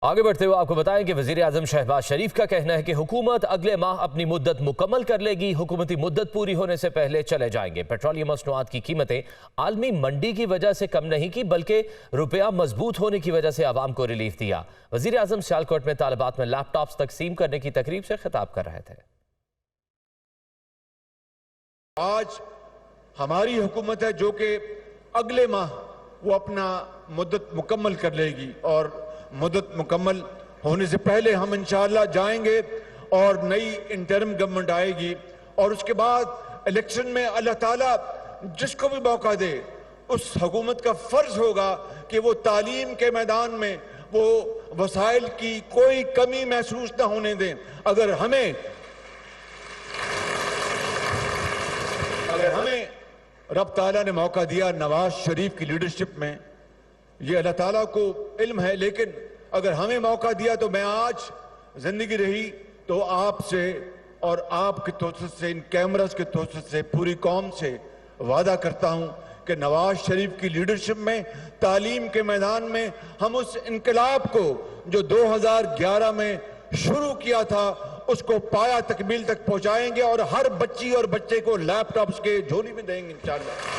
आगे बढ़ते हुए आपको बताएं कि वजीर आजम शहबाज शरीफ का कहना है कि हुकूमत अगले माह अपनी मुद्दत मुकम्मल कर लेगी। हुकूमती मुद्दत पूरी होने से पहले चले जाएंगे। पेट्रोलियम मसनूआत की कीमतें आलमी मंडी की वजह से कम नहीं की, बल्कि रुपया मजबूत होने की वजह से आवाम को रिलीफ दिया। वजीर आजम सियालकोट में तालिबात में लैपटॉप्स तकसीम करने की तकरीब से खिताब कर रहे थे। आज हमारी हुकूमत है जो कि अगले माह वो अपना मुद्दत मुकम्मल कर लेगी और मुद्दत मुकम्मल होने से पहले हम इंशाअल्लाह जाएंगे और नई इंटरिम गवर्नमेंट आएगी और उसके बाद इलेक्शन में अल्लाह ताला जिसको भी मौका दे उस हुकूमत का फर्ज होगा कि वो तालीम के मैदान में वो वसाइल की कोई कमी महसूस ना होने दें। अगर हमें रब ताला ने मौका दिया नवाज शरीफ की लीडरशिप में, ये अल्लाह ताला को इल्म है, लेकिन अगर हमें मौका दिया तो मैं आज जिंदगी रही तो आपसे और आपके तोसत से, इन कैमरास के तोसत से पूरी कौम से वादा करता हूं कि नवाज शरीफ की लीडरशिप में तालीम के मैदान में हम उस इनकलाब को जो 2011 में शुरू किया था उसको पाया तकमील तक पहुंचाएंगे और हर बच्ची और बच्चे को लैपटॉप्स के झोली में देंगे इंशाअल्लाह।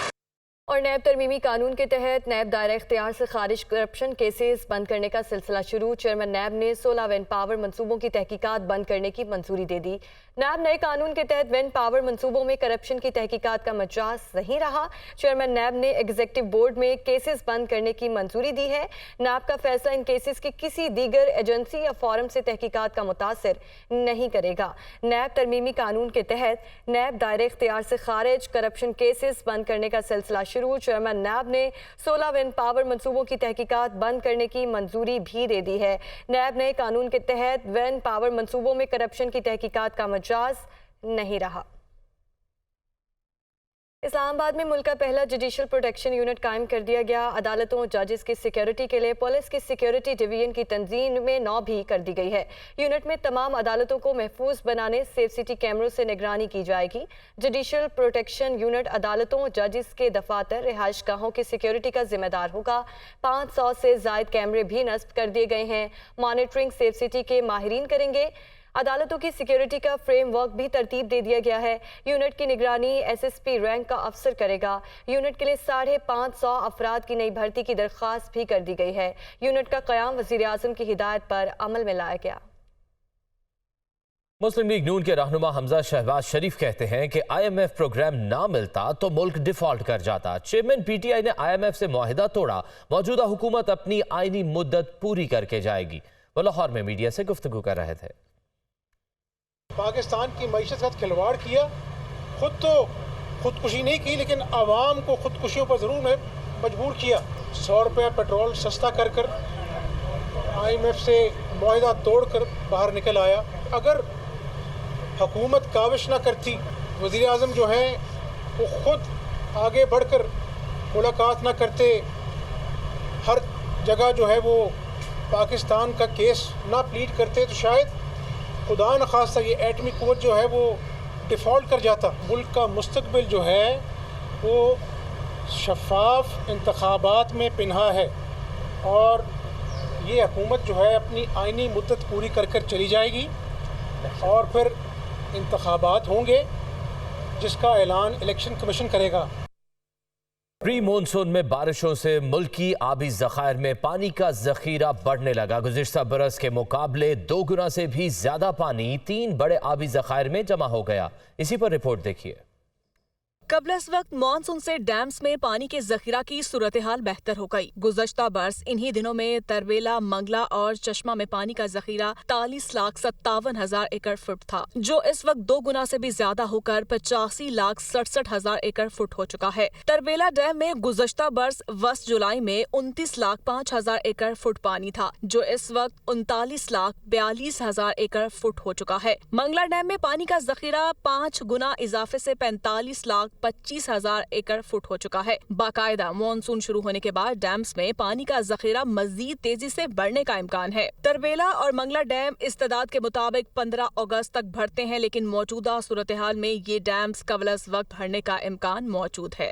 और नैब तरमीमी कानून के तहत नैब दायरा इख्तियार से खारिज करप्शन केसेस बंद करने का सिलसिला शुरू। चेयरमैन नैब ने 16 वेन पावर मंसूबों की तहकीकात बंद करने की मंजूरी दे दी। नैब नए कानून के तहत वेन पावर मंसूबों में करप्शन की तहकीकात का मजाज नहीं रहा। चेयरमैन नैब ने एग्जीक्यूटिव बोर्ड में केसेस बंद करने की मंजूरी दी है। नैब का फैसला इन केसेस की किसी दीगर एजेंसी या फॉरम से तहकीकात का मुतासिर नहीं करेगा। नैब तरमीमी कानून के तहत नैब दायरे इख्तियार से खारिज करप्शन केसेस बंद करने का सिलसिला शुरू। चेयरमैन नैब ने 16 वेन पावर मंसूबों की तहकीकात बंद करने की मंजूरी भी दे दी है। नैब नए कानून के तहत वेन पावर मंसूबों में करप्शन की तहकीकात का मजाज नहीं रहा। इस्लामाबाद में मुल्क का पहला जुडिशल प्रोटेक्शन यूनिट कायम कर दिया गया। अदालतों और जजेस की सिक्योरिटी के लिए पुलिस की सिक्योरिटी डिवीजन की तंजीम में नौ भी कर दी गई है। यूनिट में तमाम अदालतों को महफूज बनाने सेफ सिटी कैमरों से निगरानी की जाएगी। जुडिशल प्रोटेक्शन यूनिट अदालतों और जजेस के दफातर रिहाइश गाहों की सिक्योरिटी का जिम्मेदार होगा। 500 से जायद कैमरे भी नस्ब कर दिए गए हैं। मॉनिटरिंग सेफ सिटी के माहिरीन करेंगे। अदालतों की सिक्योरिटी का फ्रेमवर्क भी तरतीब दे दिया गया है। यूनिट की निगरानी एसएसपी रैंक का अफसर करेगा। यूनिट के लिए 550 अफराद की नई भर्ती की दरख्वास्त भी कर दी गई है। यूनिट का क़याम वज़ीर आज़म की हिदायत पर अमल में लाया गया। मुस्लिम लीग नून के रहनुमा हमजा शहबाज शरीफ कहते हैं कि IMF प्रोग्राम ना मिलता तो मुल्क डिफॉल्ट कर जाता। चेयरमैन PTI ने IMF से मुआहिदा तोड़ा। मौजूदा हुकूमत अपनी आईनी मुद्दत पूरी करके जाएगी। वो लाहौर में मीडिया से गुफ्तगू कर रहे थे। पाकिस्तान की मईशत के साथ खिलवाड़ किया, खुद तो खुदकुशी नहीं की लेकिन आवाम को खुदकुशियों पर ज़रूर मजबूर किया। 100 रुपये पेट्रोल सस्ता कर कर IMF से मुआहिदा तोड़ कर बाहर निकल आया। अगर हुकूमत काविश ना करती, वज़ीर आज़म जो हैं वो खुद आगे बढ़कर मुलाकात ना करते, हर जगह जो है वो पाकिस्तान का केस ना प्लीड करते, तो शायद खुदा न खास्ता ये एटमी कुव्वत जो है वो डिफ़ॉल्ट कर जाता। मुल्क का मुस्तकबिल जो है वो शफाफ इंतखाबात में पिन्हा है और ये हुकूमत जो है अपनी आइनी मुद्दत पूरी कर कर चली जाएगी और फिर इंतखाबात होंगे जिसका ऐलान इलेक्शन कमीशन करेगा। प्री मानसून में बारिशों से मुल्क की आबी ज़खायर में पानी का ज़ख़ीरा बढ़ने लगा। गुज़िश्ता बरस के मुकाबले 2 गुना से भी ज़्यादा पानी 3 बड़े आबी ज़खायर में जमा हो गया। इसी पर रिपोर्ट देखिए। कबल इस वक्त मानसून से डैम्स में पानी के जखीरा की सूरत हाल बेहतर हो गई। गुज़श्ता बरस इन्हीं दिनों में तरबेला, मंगला और चश्मा में पानी का जखीरा 43,57,000 एकड़ फुट था, जो इस वक्त 2 गुना से भी ज्यादा होकर 85,67,000 एकड़ फुट हो चुका है। तरबेला डैम में गुज़श्ता बरस वस्त जुलाई में 29,05,000 एकड़ फुट पानी था, जो इस वक्त 39,42,000 एकड़ फुट हो चुका है। मंगला डैम में पानी का जखीरा 5 गुना इजाफे से 45,25,000 एकड़ फुट हो चुका है। बाकायदा मानसून शुरू होने के बाद डैम्स में पानी का जखीरा मजीद तेजी से बढ़ने का इम्कान है। तरबेला और मंगला डैम इस्तेदाद के मुताबिक 15 अगस्त तक भरते हैं, लेकिन मौजूदा सूरत हाल में ये डैम्स कबल अज़ वक्त भरने का इम्कान मौजूद है।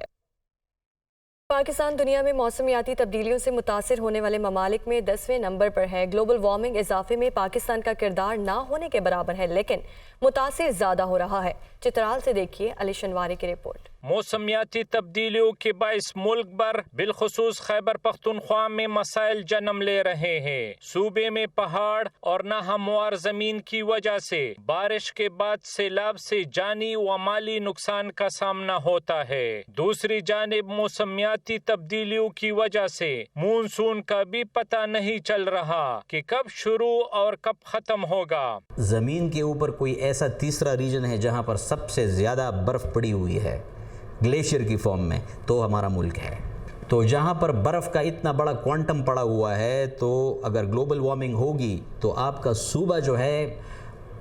पाकिस्तान दुनिया में मौसमियाती तब्दीलियों से मुतासिर होने वाले ममालिक में 10वें नंबर पर है। ग्लोबल वार्मिंग इजाफे में पाकिस्तान का किरदार ना होने के बराबर है, लेकिन मुतासिर ज़्यादा हो रहा है। चित्राल से देखिए अली शनवारी की रिपोर्ट। मौसमियाती तब्दीलियों के बाइस मुल्क भर बिलखुसूस खैबर पख्तूनख्वा में मसाइल जन्म ले रहे हैं। सूबे में पहाड़ और नाहमवार जमीन की वजह से बारिश के बाद सैलाब से जानी व माली नुकसान का सामना होता है। दूसरी जानिब मौसमियाती तब्दीलियों की वजह से मानसून का भी पता नहीं चल रहा कि कब शुरू और कब खत्म होगा। ज़मीन के ऊपर कोई ऐसा तीसरा रीजन है जहाँ पर सबसे ज़्यादा बर्फ़ पड़ी हुई है ग्लेशियर की फॉर्म में, तो हमारा मुल्क है। तो जहाँ पर बर्फ़ का इतना बड़ा क्वांटम पड़ा हुआ है, तो अगर ग्लोबल वार्मिंग होगी तो आपका सूबा जो है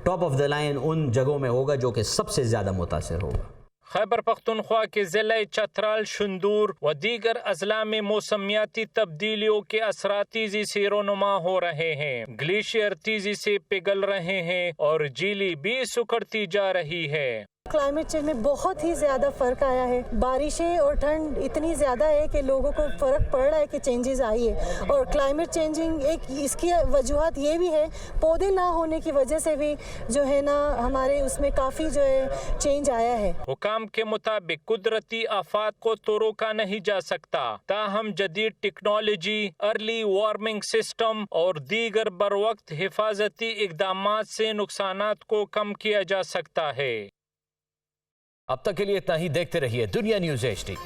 टॉप ऑफ द लाइन उन जगहों में होगा जो कि सबसे ज़्यादा मुतासिर होगा। खैबर पख्तूनख्वा के ज़िले चतराल, शुंदूर व दीगर अजला में मौसमियाती तब्दीलियों के असरात तेजी से रोनुमा हो रहे हैं। ग्लेशियर तेजी से पिघल रहे हैं और झीलें भी सुखड़ती जा रही है। क्लाइमेट चेंज में बहुत ही ज़्यादा फ़र्क आया है। बारिशें और ठंड इतनी ज़्यादा है कि लोगों को फ़र्क पड़ रहा है कि चेंजेस आई है। और क्लाइमेट चेंजिंग एक इसकी वजूहत ये भी है, पौधे ना होने की वजह से भी जो है ना हमारे उसमें काफ़ी जो है चेंज आया है। हुकाम के मुताबिक कुदरती आफात को तो रोका नहीं जा सकता, ताहम जदीद टेक्नोलॉजी, अर्ली वार्मिंग सिस्टम और दीगर बरवक्त हिफाजती इकदामात से नुकसानात को कम किया जा सकता है। अब तक के लिए इतना ही। देखते रहिए दुनिया न्यूज़ HD।